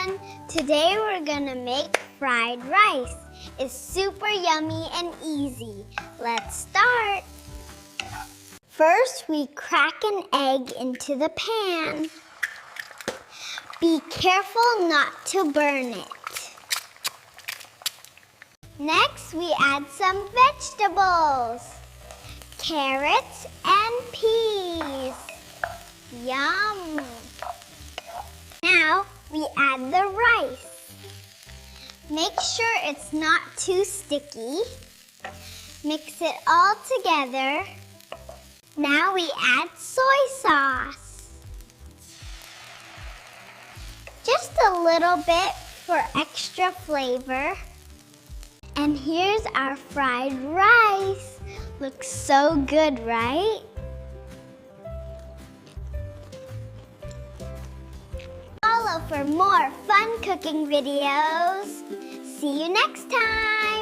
everyone! Today we're gonna make fried rice. It's super yummy and easy. Let's start! First, we crack an egg into the pan. Be careful not to burn it. Next, we add some vegetables. Carrots and peas. Yum! Now, we add the rice. Make sure it's not too sticky. Mix it all together. Now we add soy sauce. Just a little bit for extra flavor. And here's our fried rice. Looks so good, right? Follow for more fun cooking videos. See you next time.